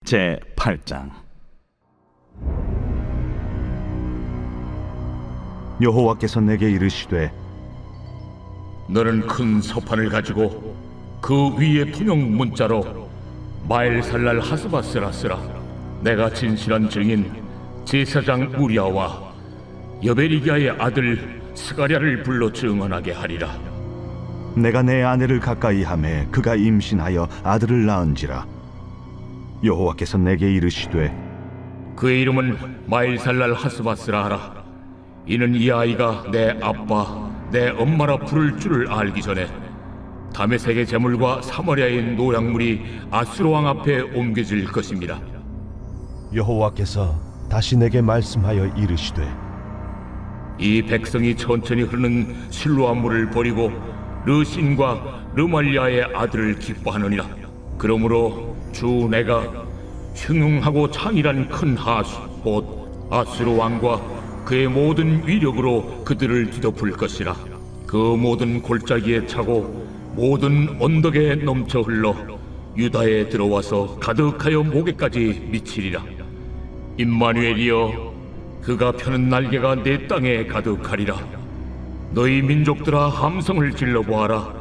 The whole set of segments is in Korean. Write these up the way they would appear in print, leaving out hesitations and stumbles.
제8장. 여호와께서 내게 이르시되, 너는 큰 서판을 가지고 그 위에 통용 문자로 마엘살랄 하스바스라 쓰라. 내가 진실한 증인 제사장 우리아와 여베리기야의 아들 스가랴를 불러 증언하게 하리라. 내가 내 아내를 가까이 하매 그가 임신하여 아들을 낳은지라. 여호와께서 내게 이르시되, 그의 이름은 마엘살랄 하스바스라 하라. 이는 이 아이가 내 아빠 내 엄마라 부를 줄을 알기 전에 다메섹의 제물과 사마리아의 노약물이 아수르 왕 앞에 옮겨질 것입니다. 여호와께서 다시 내게 말씀하여 이르시되, 이 백성이 천천히 흐르는 실로암 물을 버리고 르신과 르말리아의 아들을 기뻐하느니라. 그러므로 주 내가 흉흉하고 창이란 큰 하수 곧 아수르 왕과 그의 모든 위력으로 그들을 뒤덮을 것이라. 그 모든 골짜기에 차고 모든 언덕에 넘쳐 흘러 유다에 들어와서 가득하여 목에까지 미치리라. 임마누엘이여, 그가 펴는 날개가 내 땅에 가득하리라. 너희 민족들아 함성을 질러보아라.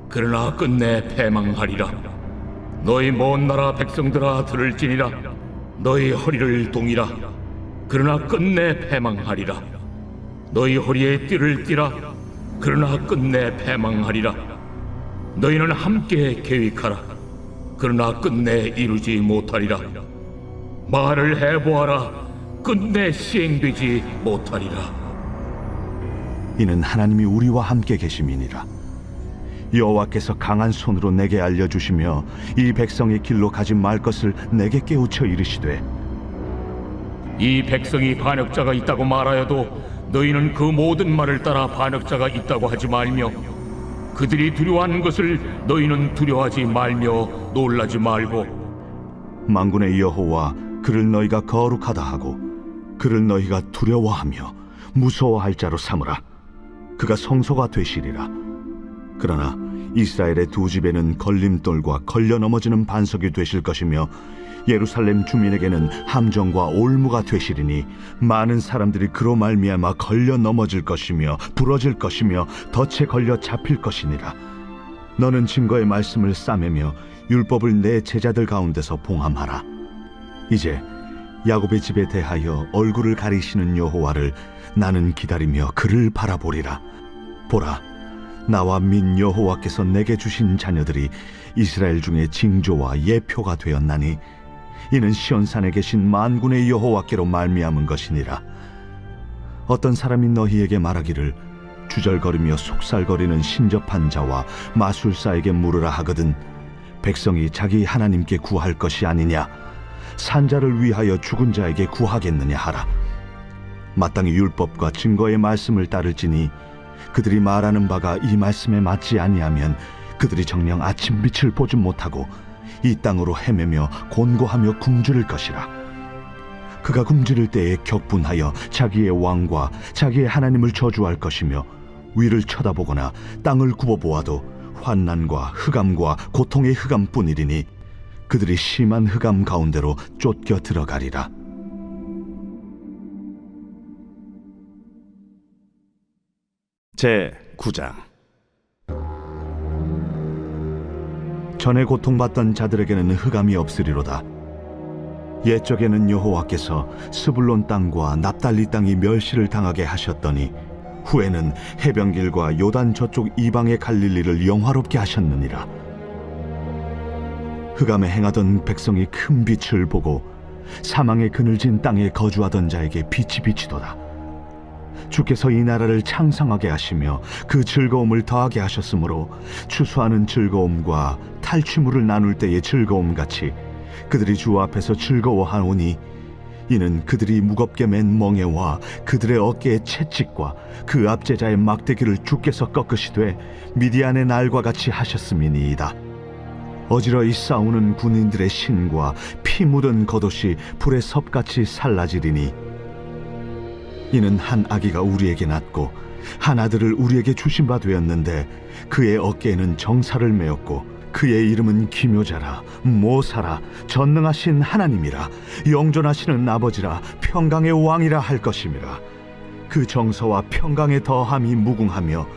그러나 끝내 패망하리라. 너희 먼 나라 백성들아 들을지니라. 너희 허리를 동이라. 그러나 끝내 패망하리라. 너희 허리에 띠를 띠라. 그러나 끝내 패망하리라. 너희는 함께 계획하라. 그러나 끝내 이루지 못하리라. 말을 해보아라. 끝내 시행되지 못하리라. 이는 하나님이 우리와 함께 계심이니라. 여호와께서 강한 손으로 내게 알려주시며 이 백성의 길로 가지 말 것을 내게 깨우쳐 이르시되, 이 백성이 반역자가 있다고 말하여도 너희는 그 모든 말을 따라 반역자가 있다고 하지 말며, 그들이 두려워하는 것을 너희는 두려워하지 말며 놀라지 말고, 만군의 여호와 그를 너희가 거룩하다 하고 그를 너희가 두려워하며 무서워할 자로 삼으라. 그가 성소가 되시리라. 그러나 이스라엘의 두 집에는 걸림돌과 걸려 넘어지는 반석이 되실 것이며 예루살렘 주민에게는 함정과 올무가 되시리니 많은 사람들이 그로 말미암아 걸려 넘어질 것이며 부러질 것이며 덫에 걸려 잡힐 것이니라. 너는 증거의 말씀을 싸매며 율법을 내 제자들 가운데서 봉함하라. 이제 야곱의 집에 대하여 얼굴을 가리시는 여호와를 나는 기다리며 그를 바라보리라. 보라, 나와 민 여호와께서 내게 주신 자녀들이 이스라엘 중에 징조와 예표가 되었나니 이는 시온산에 계신 만군의 여호와께로 말미암은 것이니라. 어떤 사람이 너희에게 말하기를 주절거리며 속살거리는 신접한 자와 마술사에게 물으라 하거든 백성이 자기 하나님께 구할 것이 아니냐, 산자를 위하여 죽은 자에게 구하겠느냐 하라. 마땅히 율법과 증거의 말씀을 따를지니 그들이 말하는 바가 이 말씀에 맞지 아니하면 그들이 정녕 아침 빛을 보지 못하고 이 땅으로 헤매며 곤고하며 굶주릴 것이라. 그가 굶주릴 때에 격분하여 자기의 왕과 자기의 하나님을 저주할 것이며 위를 쳐다보거나 땅을 굽어보아도 환난과 흑암과 고통의 흑암뿐이리니 그들이 심한 흑암 가운데로 쫓겨 들어가리라. 제9장. 전에 고통받던 자들에게는 흑암이 없으리로다. 옛적에는 여호와께서 스불론 땅과 납달리 땅이 멸시를 당하게 하셨더니 후에는 해변길과 요단 저쪽 이방의 갈릴리를 영화롭게 하셨느니라. 흑암에 행하던 백성이 큰 빛을 보고 사망의 그늘진 땅에 거주하던 자에게 빛이 비치도다. 주께서 이 나라를 창성하게 하시며 그 즐거움을 더하게 하셨으므로 추수하는 즐거움과 탈취물을 나눌 때의 즐거움같이 그들이 주 앞에서 즐거워하오니 이는 그들이 무겁게 맨 멍에와 그들의 어깨의 채찍과 그 압제자의 막대기를 주께서 꺾으시되 미디안의 날과 같이 하셨음이니이다. 어지러이 싸우는 군인들의 신과 피 묻은 겉옷이 불의 섭같이 살라지리니 이는 한 아기가 우리에게 낳고 한 아들을 우리에게 주신 바 되었는데 그의 어깨에는 정사를 메었고 그의 이름은 기묘자라, 모사라, 전능하신 하나님이라, 영존하시는 아버지라, 평강의 왕이라 할 것임이라. 그 정서와 평강의 더함이 무궁하며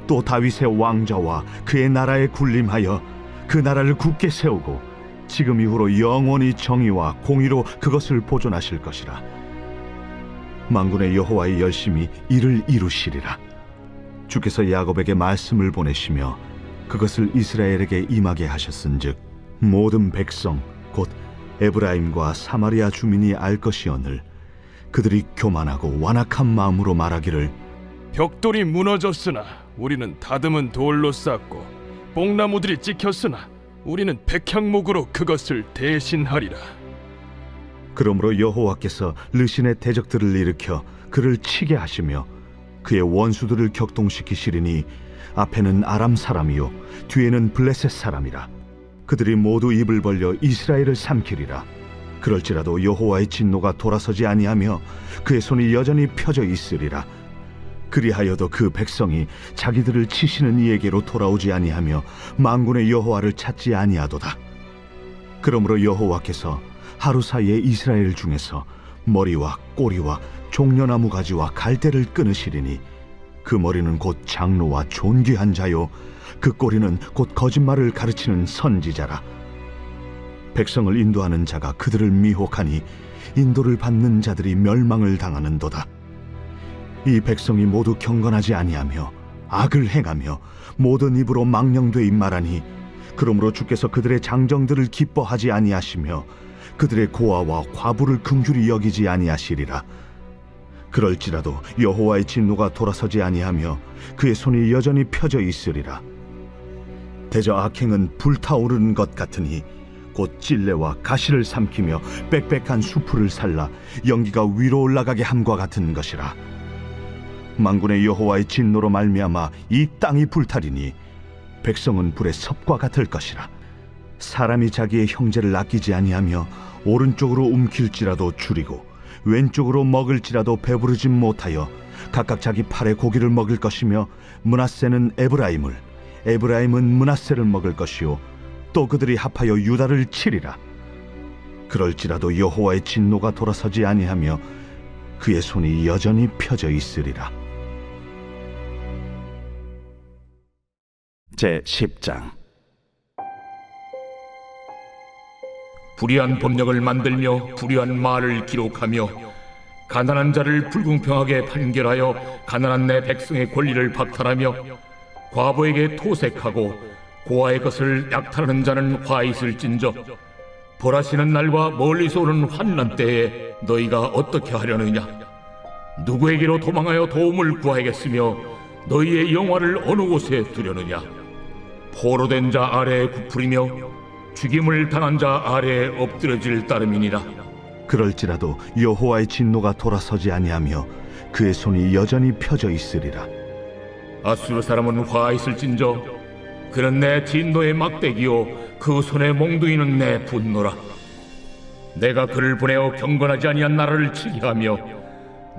또 다윗의 왕좌와 그의 나라에 군림하여 그 나라를 굳게 세우고 지금 이후로 영원히 정의와 공의로 그것을 보존하실 것이라. 만군의 여호와의 열심히 이를 이루시리라. 주께서 야곱에게 말씀을 보내시며 그것을 이스라엘에게 임하게 하셨은즉 모든 백성 곧 에브라임과 사마리아 주민이 알 것이오늘 그들이 교만하고 완악한 마음으로 말하기를 벽돌이 무너졌으나 우리는 다듬은 돌로 쌓고 뽕나무들이 찍혔으나 우리는 백향목으로 그것을 대신하리라. 그러므로 여호와께서 르신의 대적들을 일으켜 그를 치게 하시며 그의 원수들을 격동시키시리니 앞에는 아람 사람이요 뒤에는 블레셋 사람이라. 그들이 모두 입을 벌려 이스라엘을 삼키리라. 그럴지라도 여호와의 진노가 돌아서지 아니하며 그의 손이 여전히 펴져 있으리라. 그리하여도 그 백성이 자기들을 치시는 이에게로 돌아오지 아니하며 만군의 여호와를 찾지 아니하도다. 그러므로 여호와께서 하루 사이에 이스라엘 중에서 머리와 꼬리와 종려나무 가지와 갈대를 끊으시리니 그 머리는 곧 장로와 존귀한 자요 그 꼬리는 곧 거짓말을 가르치는 선지자라. 백성을 인도하는 자가 그들을 미혹하니 인도를 받는 자들이 멸망을 당하는도다. 이 백성이 모두 경건하지 아니하며 악을 행하며 모든 입으로 망령되이 말하니 그러므로 주께서 그들의 장정들을 기뻐하지 아니하시며 그들의 고아와 과부를 긍휼히 여기지 아니하시리라. 그럴지라도 여호와의 진노가 돌아서지 아니하며 그의 손이 여전히 펴져 있으리라. 대저 악행은 불타오르는 것 같으니 곧 찔레와 가시를 삼키며 빽빽한 수풀을 살라 연기가 위로 올라가게 함과 같은 것이라. 만군의 여호와의 진노로 말미암아 이 땅이 불타리니 백성은 불의 섭과 같을 것이라. 사람이 자기의 형제를 아끼지 아니하며 오른쪽으로 움킬지라도 줄이고 왼쪽으로 먹을지라도 배부르지 못하여 각각 자기 팔의 고기를 먹을 것이며 므낫세는 에브라임을 에브라임은 므낫세를 먹을 것이요 또 그들이 합하여 유다를 치리라. 그럴지라도 여호와의 진노가 돌아서지 아니하며 그의 손이 여전히 펴져 있으리라. 제 10장. 불의한 법령을 만들며 불의한 말을 기록하며 가난한 자를 불공평하게 판결하여 가난한 내 백성의 권리를 박탈하며 과부에게 토색하고 고아의 것을 약탈하는 자는 화 있을진저 벌하시는 날과 멀리서 오는 환난 때에 너희가 어떻게 하려느냐? 누구에게로 도망하여 도움을 구하겠으며 너희의 영화를 어느 곳에 두려느냐? 포로된 자 아래에 굽으리며 죽임을 당한 자 아래에 엎드려질 따름이니라. 그럴지라도 여호와의 진노가 돌아서지 아니하며 그의 손이 여전히 펴져 있으리라. 아수르 사람은 화 있을진저 그는 내 진노의 막대기요 그 손에 몽둥이는 내 분노라. 내가 그를 보내어 경건하지 아니한 나라를 치게 하며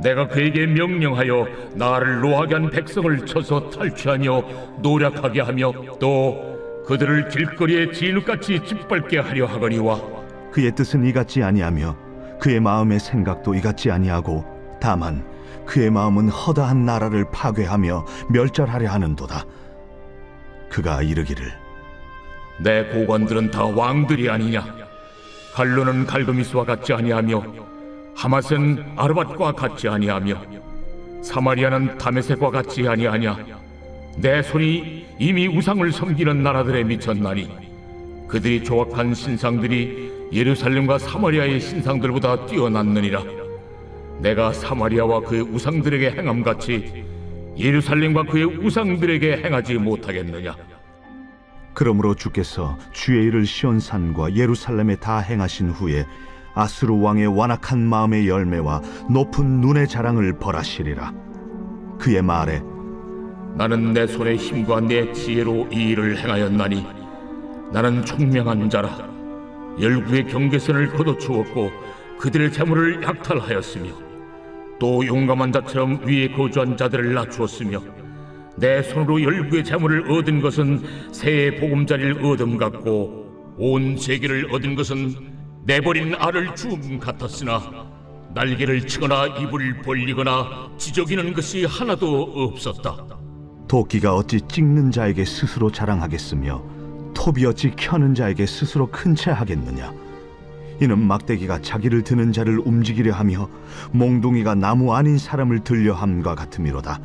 내가 그에게 명령하여 나를 노하게 한 백성을 쳐서 탈취하며 노략하게 하며 또 그들을 길거리에 진흙같이 짓밟게 하려 하거니와 그의 뜻은 이같지 아니하며 그의 마음의 생각도 이같지 아니하고 다만 그의 마음은 허다한 나라를 파괴하며 멸절하려 하는도다. 그가 이르기를 내 고관들은 다 왕들이 아니냐? 갈로는 갈그미스와 같지 아니하며 하맛은 아르밧과 같지 아니하며 사마리아는 다메섹과 같지 아니하냐? 내 손이 이미 우상을 섬기는 나라들에 미쳤나니 그들이 조각한 신상들이 예루살렘과 사마리아의 신상들보다 뛰어났느니라. 내가 사마리아와 그의 우상들에게 행함같이 예루살렘과 그의 우상들에게 행하지 못하겠느냐? 그러므로 주께서 주의 일을 시온산과 예루살렘에 다 행하신 후에 아수르 왕의 완악한 마음의 열매와 높은 눈의 자랑을 벌하시리라. 그의 말에 나는 내 손의 힘과 내 지혜로 이 일을 행하였나니 나는 총명한 자라. 열국의 경계선을 걷어추었고 그들의 재물을 약탈하였으며 또 용감한 자처럼 위에 거주한 자들을 낮추었으며 내 손으로 열국의 재물을 얻은 것은 새의 보금자리를 얻음 같고 온 세계를 얻은 것은 내버린 알을 주움 같았으나 날개를 치거나 입을 벌리거나 지저귀는 것이 하나도 없었다. 도끼가 어찌 찍는 자에게 스스로 자랑하겠으며 톱이 어찌 켜는 자에게 스스로 큰 채 하겠느냐. 이는 막대기가 자기를 드는 자를 움직이려 하며 몽둥이가 나무 아닌 사람을 들려 함과 같음이로다.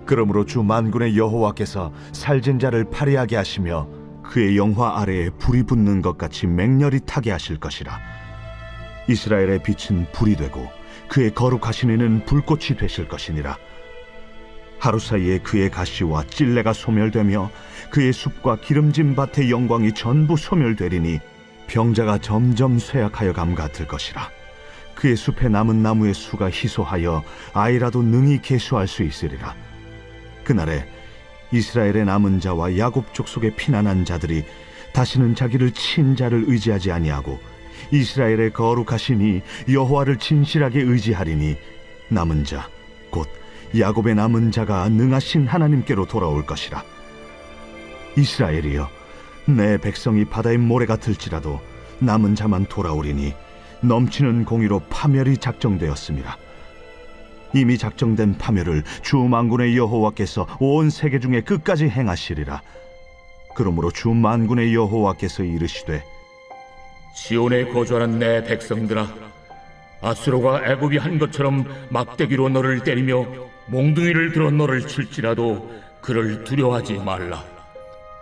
그러므로 주 만군의 여호와께서 살진 자를 파리하게 하시며 그의 영화 아래에 불이 붙는 것 같이 맹렬히 타게 하실 것이라. 이스라엘의 빛은 불이 되고 그의 거룩하신 이는 불꽃이 되실 것이니라. 하루 사이에 그의 가시와 찔레가 소멸되며 그의 숲과 기름진 밭의 영광이 전부 소멸되리니 병자가 점점 쇠약하여 감 같을 것이라. 그의 숲에 남은 나무의 수가 희소하여 아이라도 능히 계수할 수 있으리라. 그날에 이스라엘의 남은 자와 야곱 족속의 피난한 자들이 다시는 자기를 친 자를 의지하지 아니하고 이스라엘의 거룩하시니 여호와를 진실하게 의지하리니 남은 자 곧 야곱의 남은 자가 능하신 하나님께로 돌아올 것이라. 이스라엘이여, 내 백성이 바다의 모래 같을지라도 남은 자만 돌아오리니 넘치는 공의로 파멸이 작정되었습니다. 이미 작정된 파멸을 주 만군의 여호와께서 온 세계 중에 끝까지 행하시리라. 그러므로 주 만군의 여호와께서 이르시되 시온에 거주하는 내 백성들아, 아수르가 애굽이 한 것처럼 막대기로 너를 때리며 몽둥이를 들어 너를 칠지라도 그를 두려워하지 말라.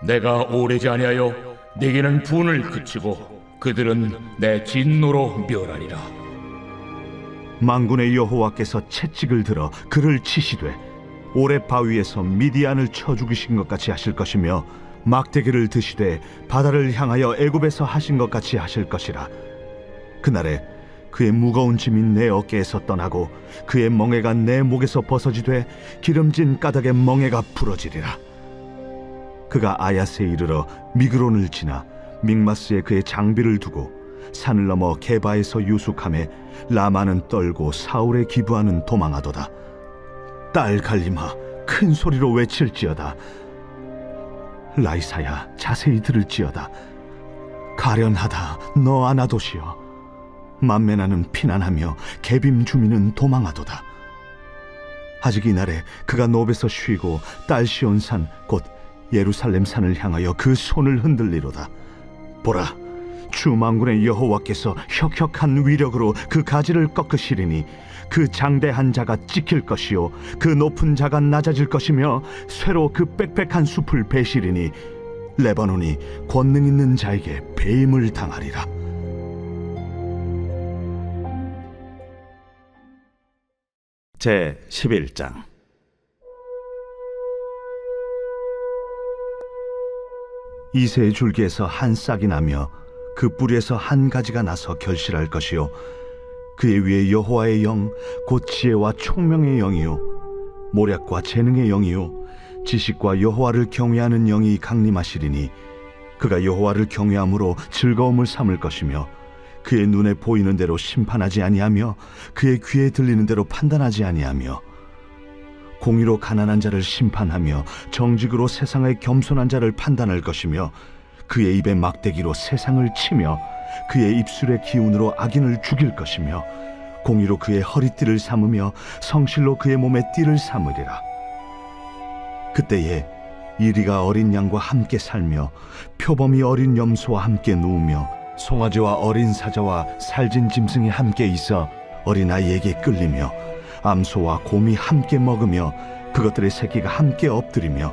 내가 오래지 아니하여 네게는 분을 그치고 그들은 내 진노로 멸하리라. 만군의 여호와께서 채찍을 들어 그를 치시되 오레 바위에서 미디안을 쳐 죽이신 것 같이 하실 것이며 막대기를 드시되 바다를 향하여 애굽에서 하신 것 같이 하실 것이라. 그날에 그의 무거운 짐이 내 어깨에서 떠나고 그의 멍에가 내 목에서 벗어지되 기름진 까닭의 멍에가 부러지리라. 그가 아야스에 이르러 미그론을 지나 믹마스에 그의 장비를 두고 산을 넘어 게바에서 유숙하며 라마는 떨고 사울의 기브아는 도망하도다. 딸 갈림아, 큰 소리로 외칠지어다. 라이사야, 자세히 들을지어다. 가련하다, 너 아나도시여. 만메나는 피난하며 게빔 주민은 도망하도다. 아직 이날에 그가 노베서 쉬고 딸 시온산 곧 예루살렘 산을 향하여 그 손을 흔들리로다. 보라, 주 만군의 여호와께서 혁혁한 위력으로 그 가지를 꺾으시리니 그 장대한 자가 찍힐 것이요 그 높은 자가 낮아질 것이며 쇠로 그 빽빽한 숲을 베시리니 레바논이 권능 있는 자에게 배임을 당하리라. 제 11장. 이새의 줄기에서 한 싹이 나며 그 뿌리에서 한 가지가 나서 결실할 것이요 그의 위에 여호와의 영 곧 지혜와 총명의 영이요 모략과 재능의 영이요 지식과 여호와를 경외하는 영이 강림하시리니 그가 여호와를 경외함으로 즐거움을 삼을 것이며 그의 눈에 보이는 대로 심판하지 아니하며 그의 귀에 들리는 대로 판단하지 아니하며 공의로 가난한 자를 심판하며 정직으로 세상의 겸손한 자를 판단할 것이며 그의 입에 막대기로 세상을 치며 그의 입술의 기운으로 악인을 죽일 것이며 공의로 그의 허리띠를 삼으며 성실로 그의 몸에 띠를 삼으리라. 그때에 이리가 어린 양과 함께 살며 표범이 어린 염소와 함께 누우며 송아지와 어린 사자와 살진 짐승이 함께 있어 어린아이에게 끌리며 암소와 곰이 함께 먹으며 그것들의 새끼가 함께 엎드리며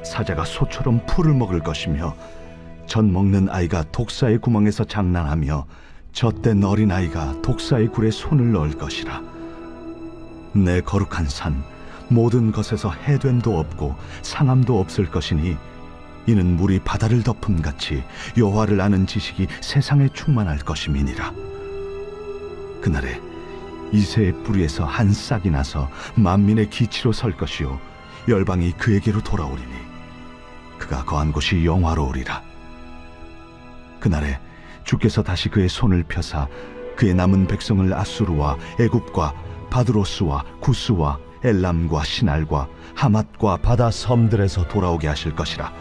사자가 소처럼 풀을 먹을 것이며 젖 먹는 아이가 독사의 구멍에서 장난하며 젖된 어린아이가 독사의 굴에 손을 넣을 것이라. 내 거룩한 산 모든 것에서 해됨도 없고 상함도 없을 것이니 이는 물이 바다를 덮음같이 여호와를 아는 지식이 세상에 충만할 것임이니라. 그날에 이새의 뿌리에서 한 싹이 나서 만민의 기치로 설 것이요 열방이 그에게로 돌아오리니 그가 거한 곳이 영화로우리라. 그날에 주께서 다시 그의 손을 펴사 그의 남은 백성을 아수르와 애굽과 바드로스와 구스와 엘람과 시날과 하맛과 바다 섬들에서 돌아오게 하실 것이라.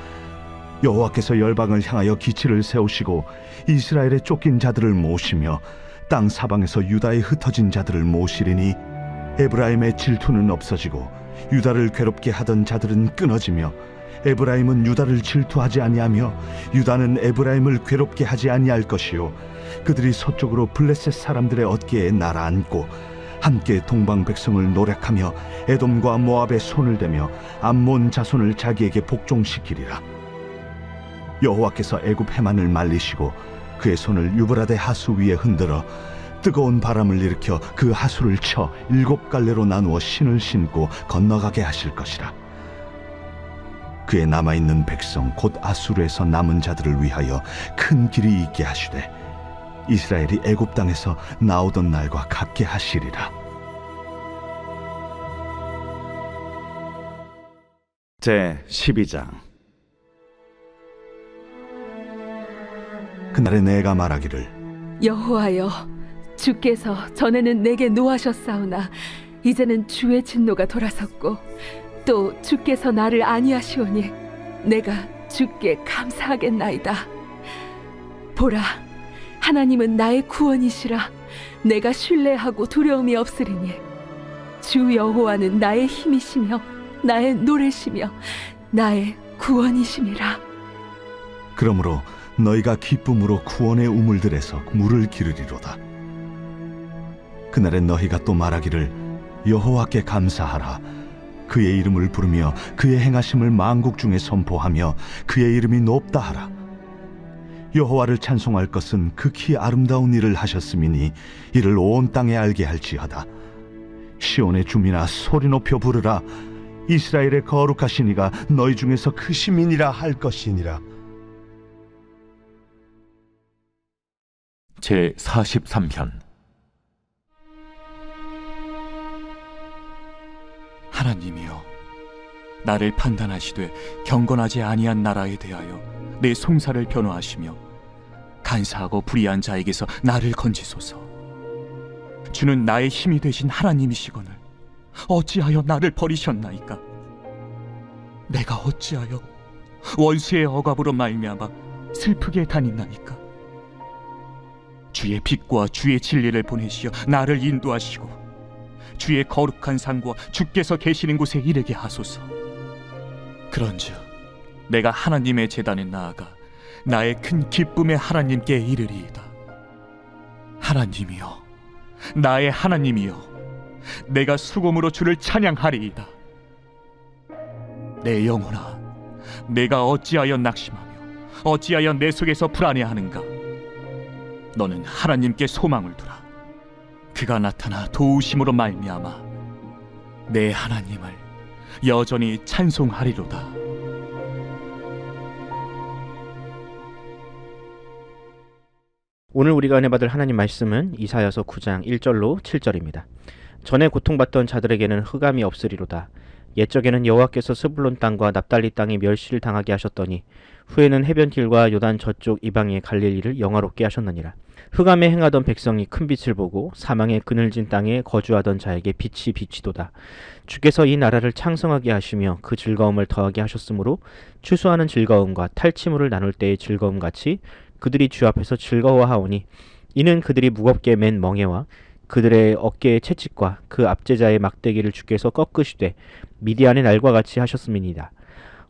여호와께서 열방을 향하여 기치를 세우시고 이스라엘의 쫓긴 자들을 모시며 땅 사방에서 유다에 흩어진 자들을 모시리니 에브라임의 질투는 없어지고 유다를 괴롭게 하던 자들은 끊어지며 에브라임은 유다를 질투하지 아니하며 유다는 에브라임을 괴롭게 하지 아니할 것이요 그들이 서쪽으로 블레셋 사람들의 어깨에 날아앉고 함께 동방 백성을 노력하며 에돔과 모압의 손을 대며 암몬 자손을 자기에게 복종시키리라. 여호와께서 애굽 해만을 말리시고 그의 손을 유브라데 하수 위에 흔들어 뜨거운 바람을 일으켜 그 하수를 쳐 7갈래로 나누어 신을 신고 건너가게 하실 것이라. 그의 남아있는 백성 곧 아수르에서 남은 자들을 위하여 큰 길이 있게 하시되 이스라엘이 애굽 땅에서 나오던 날과 같게 하시리라. 제 12장. 그날에 내가 말하기를 여호와여, 주께서 전에는 내게 노하셨사오나 이제는 주의 진노가 돌아섰고 또 주께서 나를 아니하시오니 내가 주께 감사하겠나이다. 보라, 하나님은 나의 구원이시라. 내가 신뢰하고 두려움이 없으리니 주 여호와는 나의 힘이시며 나의 노래시며 나의 구원이심이라. 그러므로 너희가 기쁨으로 구원의 우물들에서 물을 기르리로다. 그날엔 너희가 또 말하기를 여호와께 감사하라. 그의 이름을 부르며 그의 행하심을 만국 중에 선포하며 그의 이름이 높다 하라. 여호와를 찬송할 것은 극히 아름다운 일을 하셨음이니 이를 온 땅에 알게 할지어다. 시온의 주민아, 소리 높여 부르라. 이스라엘의 거룩하신 이가 너희 중에서 크심이니라 할 것이니라. 제 43편. 하나님이여, 나를 판단하시되 경건하지 아니한 나라에 대하여 내 송사를 변호하시며 간사하고 불의한 자에게서 나를 건지소서. 주는 나의 힘이 되신 하나님이시거늘 어찌하여 나를 버리셨나이까? 내가 어찌하여 원수의 억압으로 말미암아 슬프게 다니나이까? 주의 빛과 주의 진리를 보내시어 나를 인도하시고 주의 거룩한 상과 주께서 계시는 곳에 이르게 하소서. 그런즉 내가 하나님의 제단에 나아가 나의 큰 기쁨의 하나님께 이르리이다. 하나님이여, 나의 하나님이여, 내가 수금으로 주를 찬양하리이다. 내 영혼아, 내가 어찌하여 낙심하며 어찌하여 내 속에서 불안해하는가? 너는 하나님께 소망을 두라. 그가 나타나 도우심으로 말미암아 내 하나님을 여전히 찬송하리로다. 오늘 우리가 은혜 받을 하나님 말씀은 이사야서 9장 1절로 7절입니다. 전에 고통받던 자들에게는 흑암이 없으리로다. 옛적에는 여호와께서 스불론 땅과 납달리 땅에 멸시를 당하게 하셨더니 후에는 해변길과 요단 저쪽 이방의 갈릴리를 영화롭게 하셨느니라. 흑암에 행하던 백성이 큰 빛을 보고 사망의 그늘진 땅에 거주하던 자에게 빛이 비치도다. 주께서 이 나라를 창성하게 하시며 그 즐거움을 더하게 하셨으므로 추수하는 즐거움과 탈취물을 나눌 때의 즐거움같이 그들이 주 앞에서 즐거워하오니 이는 그들이 무겁게 맨 멍에와 그들의 어깨의 채찍과 그 압제자의 막대기를 주께서 꺾으시되 미디안의 날과 같이 하셨음이니이다.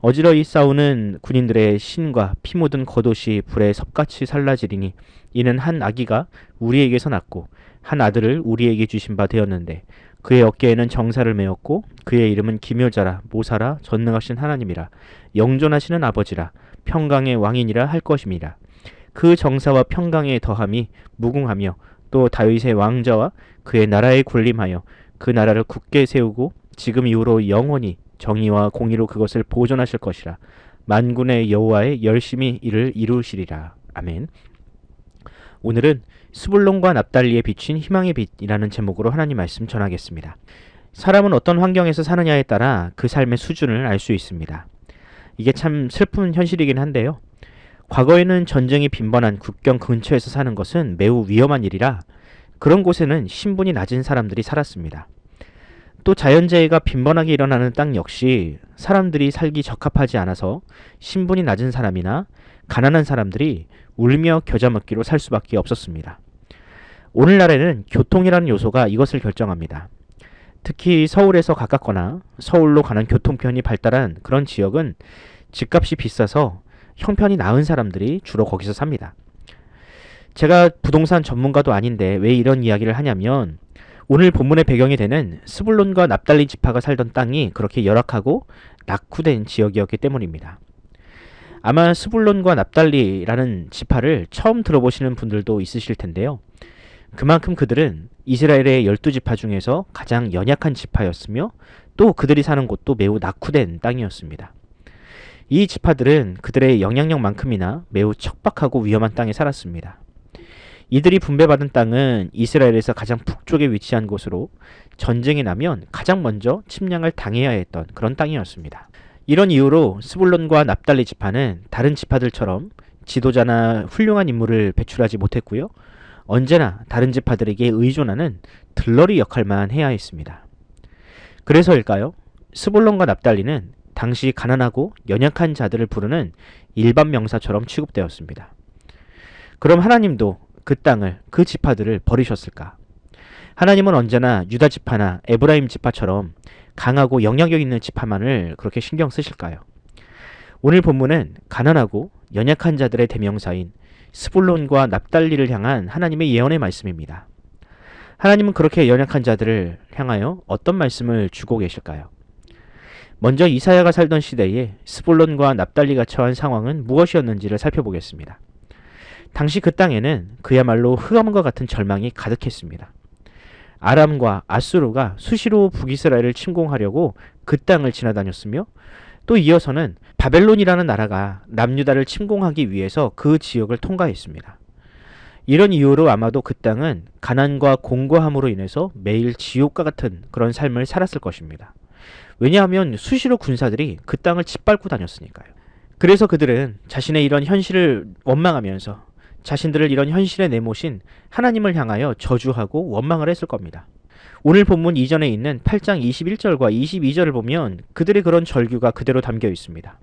어지러이 싸우는 군인들의 신과 피 묻은 겉옷이 불에 섭같이 살라지리니 이는 한 아기가 우리에게서 났고 한 아들을 우리에게 주신 바 되었는데 그의 어깨에는 정사를 메었고 그의 이름은 기묘자라 모사라 전능하신 하나님이라 영존하시는 아버지라 평강의 왕이니라 할 것임이라. 그 정사와 평강의 더함이 무궁하며 또 다윗의 왕자와 그의 나라에 군림하여 그 나라를 굳게 세우고 지금 이후로 영원히 정의와 공의로 그것을 보존하실 것이라. 만군의 여호와의 열심히 이를 이루시리라. 아멘. 오늘은 스불론과 납달리에 비친 희망의 빛이라는 제목으로 하나님 말씀 전하겠습니다. 사람은 어떤 환경에서 사느냐에 따라 그 삶의 수준을 알 수 있습니다. 이게 참 슬픈 현실이긴 한데요. 과거에는 전쟁이 빈번한 국경 근처에서 사는 것은 매우 위험한 일이라 그런 곳에는 신분이 낮은 사람들이 살았습니다. 또 자연재해가 빈번하게 일어나는 땅 역시 사람들이 살기 적합하지 않아서 신분이 낮은 사람이나 가난한 사람들이 울며 겨자 먹기로 살 수밖에 없었습니다. 오늘날에는 교통이라는 요소가 이것을 결정합니다. 특히 서울에서 가깝거나 서울로 가는 교통편이 발달한 그런 지역은 집값이 비싸서 형편이 나은 사람들이 주로 거기서 삽니다. 제가 부동산 전문가도 아닌데 왜 이런 이야기를 하냐면 오늘 본문의 배경이 되는 스불론과 납달리 지파가 살던 땅이 그렇게 열악하고 낙후된 지역이었기 때문입니다. 아마 스불론과 납달리라는 지파를 처음 들어보시는 분들도 있으실 텐데요. 그만큼 그들은 이스라엘의 12지파 중에서 가장 연약한 지파였으며 또 그들이 사는 곳도 매우 낙후된 땅이었습니다. 이 지파들은 그들의 영향력만큼이나 매우 척박하고 위험한 땅에 살았습니다. 이들이 분배받은 땅은 이스라엘에서 가장 북쪽에 위치한 곳으로 전쟁이 나면 가장 먼저 침략을 당해야 했던 그런 땅이었습니다. 이런 이유로 스불론과 납달리 지파는 다른 지파들처럼 지도자나 훌륭한 인물을 배출하지 못했고요. 언제나 다른 지파들에게 의존하는 들러리 역할만 해야 했습니다. 그래서일까요? 스불론과 납달리는 당시 가난하고 연약한 자들을 부르는 일반 명사처럼 취급되었습니다. 그럼 하나님도 그 땅을, 그 지파들을 버리셨을까? 하나님은 언제나 유다 지파나 에브라임 지파처럼 강하고 영향력 있는 지파만을 그렇게 신경 쓰실까요? 오늘 본문은 가난하고 연약한 자들의 대명사인 스불론과 납달리를 향한 하나님의 예언의 말씀입니다. 하나님은 그렇게 연약한 자들을 향하여 어떤 말씀을 주고 계실까요? 먼저 이사야가 살던 시대에 스불론과 납달리가 처한 상황은 무엇이었는지를 살펴보겠습니다. 당시 그 땅에는 그야말로 흑암과 같은 절망이 가득했습니다. 아람과 아수르가 수시로 북이스라엘을 침공하려고 그 땅을 지나다녔으며 또 이어서는 바벨론이라는 나라가 남유다를 침공하기 위해서 그 지역을 통과했습니다. 이런 이유로 아마도 그 땅은 가난과 공고함으로 인해서 매일 지옥과 같은 그런 삶을 살았을 것입니다. 왜냐하면 수시로 군사들이 그 땅을 짓밟고 다녔으니까요. 그래서 그들은 자신의 이런 현실을 원망하면서 자신들을 이런 현실에 내모신 하나님을 향하여 저주하고 원망을 했을 겁니다. 오늘 본문 이전에 있는 8장 21절과 22절을 보면 그들의 그런 절규가 그대로 담겨 있습니다.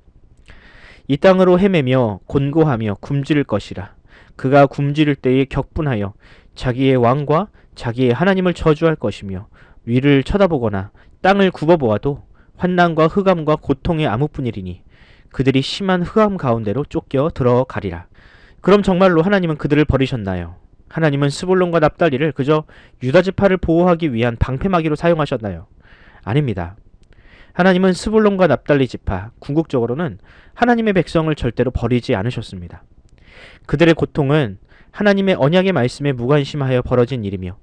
이 땅으로 헤매며 곤고하며 굶주릴 것이라. 그가 굶주릴 때에 격분하여 자기의 왕과 자기의 하나님을 저주할 것이며 위를 쳐다보거나 땅을 굽어보아도 환난과 흑암과 고통의 아무뿐이리니 그들이 심한 흑암 가운데로 쫓겨 들어가리라. 그럼 정말로 하나님은 그들을 버리셨나요? 하나님은 스불론과 납달리를 그저 유다 지파를 보호하기 위한 방패막이로 사용하셨나요? 아닙니다. 하나님은 스불론과 납달리 지파, 궁극적으로는 하나님의 백성을 절대로 버리지 않으셨습니다. 그들의 고통은 하나님의 언약의 말씀에 무관심하여 벌어진 일이며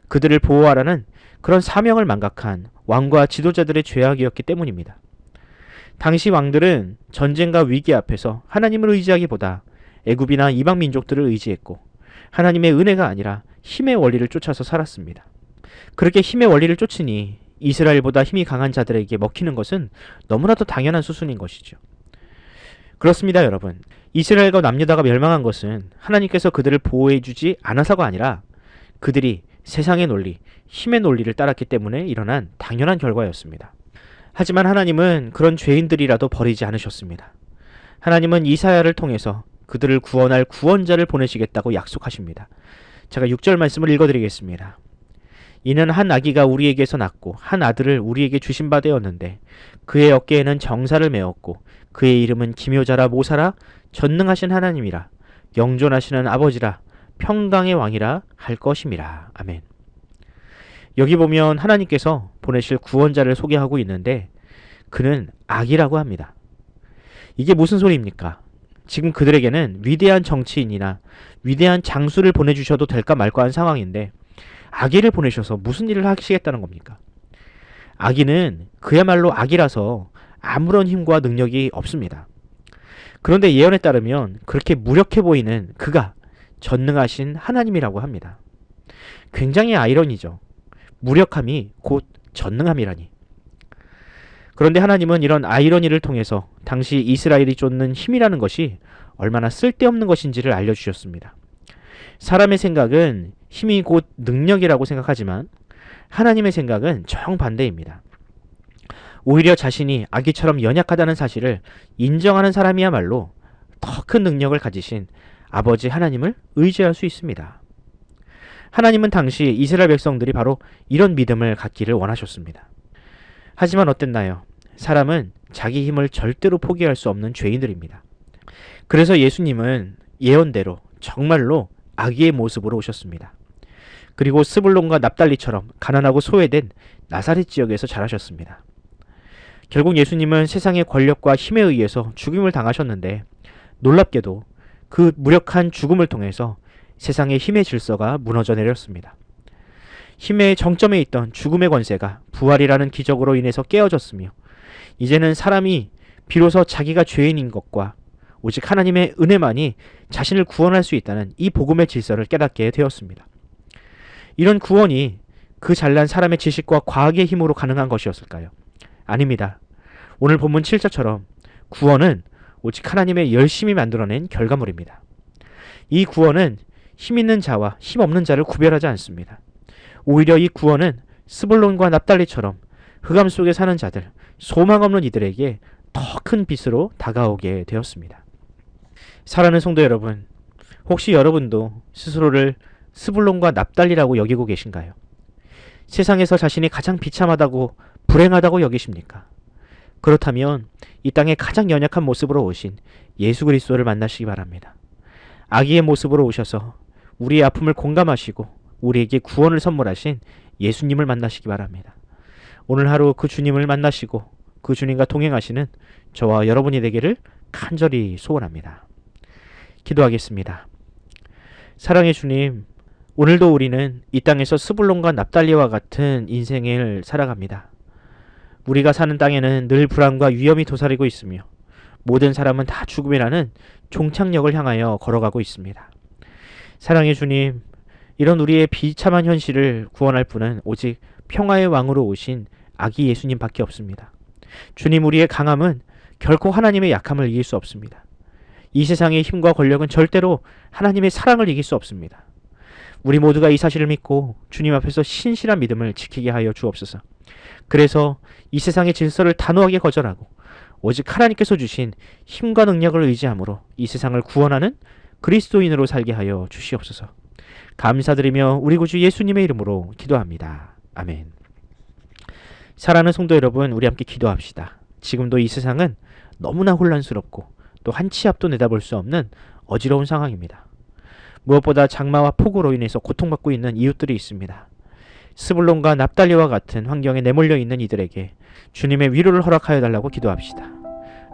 그들을 보호하라는 그런 사명을 망각한 왕과 지도자들의 죄악이었기 때문입니다. 당시 왕들은 전쟁과 위기 앞에서 하나님을 의지하기보다 애굽이나 이방 민족들을 의지했고 하나님의 은혜가 아니라 힘의 원리를 쫓아서 살았습니다. 그렇게 힘의 원리를 쫓으니 이스라엘보다 힘이 강한 자들에게 먹히는 것은 너무나도 당연한 수순인 것이죠. 그렇습니다, 여러분. 이스라엘과 남유다가 멸망한 것은 하나님께서 그들을 보호해주지 않아서가 아니라 그들이 세상의 논리, 힘의 논리를 따랐기 때문에 일어난 당연한 결과였습니다. 하지만 하나님은 그런 죄인들이라도 버리지 않으셨습니다. 하나님은 이사야를 통해서 그들을 구원할 구원자를 보내시겠다고 약속하십니다. 제가 6절 말씀을 읽어드리겠습니다. 이는 한 아기가 우리에게서 낳고 한 아들을 우리에게 주신 바 되었는데 그의 어깨에는 정사를 메었고 그의 이름은 기묘자라 모사라 전능하신 하나님이라 영존하시는 아버지라 평강의 왕이라 할 것임이라. 아멘. 여기 보면 하나님께서 보내실 구원자를 소개하고 있는데 그는 아기라고 합니다. 이게 무슨 소리입니까? 지금 그들에게는 위대한 정치인이나 위대한 장수를 보내주셔도 될까 말까 한 상황인데 아기를 보내셔서 무슨 일을 하시겠다는 겁니까? 아기는 그야말로 아기라서 아무런 힘과 능력이 없습니다. 그런데 예언에 따르면 그렇게 무력해 보이는 그가 전능하신 하나님이라고 합니다. 굉장히 아이러니죠. 무력함이 곧 전능함이라니. 그런데 하나님은 이런 아이러니를 통해서 당시 이스라엘이 쫓는 힘이라는 것이 얼마나 쓸데없는 것인지를 알려주셨습니다. 사람의 생각은 힘이 곧 능력이라고 생각하지만 하나님의 생각은 정반대입니다. 오히려 자신이 아기처럼 연약하다는 사실을 인정하는 사람이야말로 더 큰 능력을 가지신 아버지 하나님을 의지할 수 있습니다. 하나님은 당시 이스라엘 백성들이 바로 이런 믿음을 갖기를 원하셨습니다. 하지만 어땠나요? 사람은 자기 힘을 절대로 포기할 수 없는 죄인들입니다. 그래서 예수님은 예언대로 정말로 아기의 모습으로 오셨습니다. 그리고 스불론과 납달리처럼 가난하고 소외된 나사렛 지역에서 자라셨습니다. 결국 예수님은 세상의 권력과 힘에 의해서 죽임을 당하셨는데 놀랍게도 그 무력한 죽음을 통해서 세상의 힘의 질서가 무너져 내렸습니다. 힘의 정점에 있던 죽음의 권세가 부활이라는 기적으로 인해서 깨어졌으며 이제는 사람이 비로소 자기가 죄인인 것과 오직 하나님의 은혜만이 자신을 구원할 수 있다는 이 복음의 질서를 깨닫게 되었습니다. 이런 구원이 그 잘난 사람의 지식과 과학의 힘으로 가능한 것이었을까요? 아닙니다. 오늘 본문 7절처럼 구원은 오직 하나님의 열심히 만들어낸 결과물입니다. 이 구원은 힘 있는 자와 힘 없는 자를 구별하지 않습니다. 오히려 이 구원은 스불론과 납달리처럼 흑암 속에 사는 자들, 소망 없는 이들에게 더 큰 빛으로 다가오게 되었습니다. 사랑하는 성도 여러분, 혹시 여러분도 스스로를 스불론과 납달리라고 여기고 계신가요? 세상에서 자신이 가장 비참하다고 불행하다고 여기십니까? 그렇다면 이 땅에 가장 연약한 모습으로 오신 예수 그리스도를 만나시기 바랍니다. 아기의 모습으로 오셔서 우리의 아픔을 공감하시고 우리에게 구원을 선물하신 예수님을 만나시기 바랍니다. 오늘 하루 그 주님을 만나시고 그 주님과 동행하시는 저와 여러분이 되기를 간절히 소원합니다. 기도하겠습니다. 사랑의 주님, 오늘도 우리는 이 땅에서 스불론과 납달리와 같은 인생을 살아갑니다. 우리가 사는 땅에는 늘 불안과 위험이 도사리고 있으며 모든 사람은 다 죽음이라는 종착역을 향하여 걸어가고 있습니다. 사랑의 주님, 이런 우리의 비참한 현실을 구원할 분은 오직 평화의 왕으로 오신 아기 예수님밖에 없습니다. 주님, 우리의 강함은 결코 하나님의 약함을 이길 수 없습니다. 이 세상의 힘과 권력은 절대로 하나님의 사랑을 이길 수 없습니다. 우리 모두가 이 사실을 믿고 주님 앞에서 신실한 믿음을 지키게 하여 주옵소서. 그래서 이 세상의 질서를 단호하게 거절하고 오직 하나님께서 주신 힘과 능력을 의지함으로 이 세상을 구원하는 그리스도인으로 살게 하여 주시옵소서. 감사드리며 우리 구주 예수님의 이름으로 기도합니다. 아멘. 사랑하는 성도 여러분, 우리 함께 기도합시다. 지금도 이 세상은 너무나 혼란스럽고 또 한 치 앞도 내다볼 수 없는 어지러운 상황입니다. 무엇보다 장마와 폭우로 인해서 고통받고 있는 이웃들이 있습니다. 스불론과 납달리와 같은 환경에 내몰려 있는 이들에게 주님의 위로를 허락하여 달라고 기도합시다.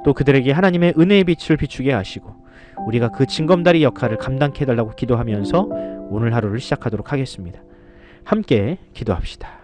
또 그들에게 하나님의 은혜의 빛을 비추게 하시고 우리가 그 징검다리 역할을 감당케 해달라고 기도하면서 오늘 하루를 시작하도록 하겠습니다. 함께 기도합시다.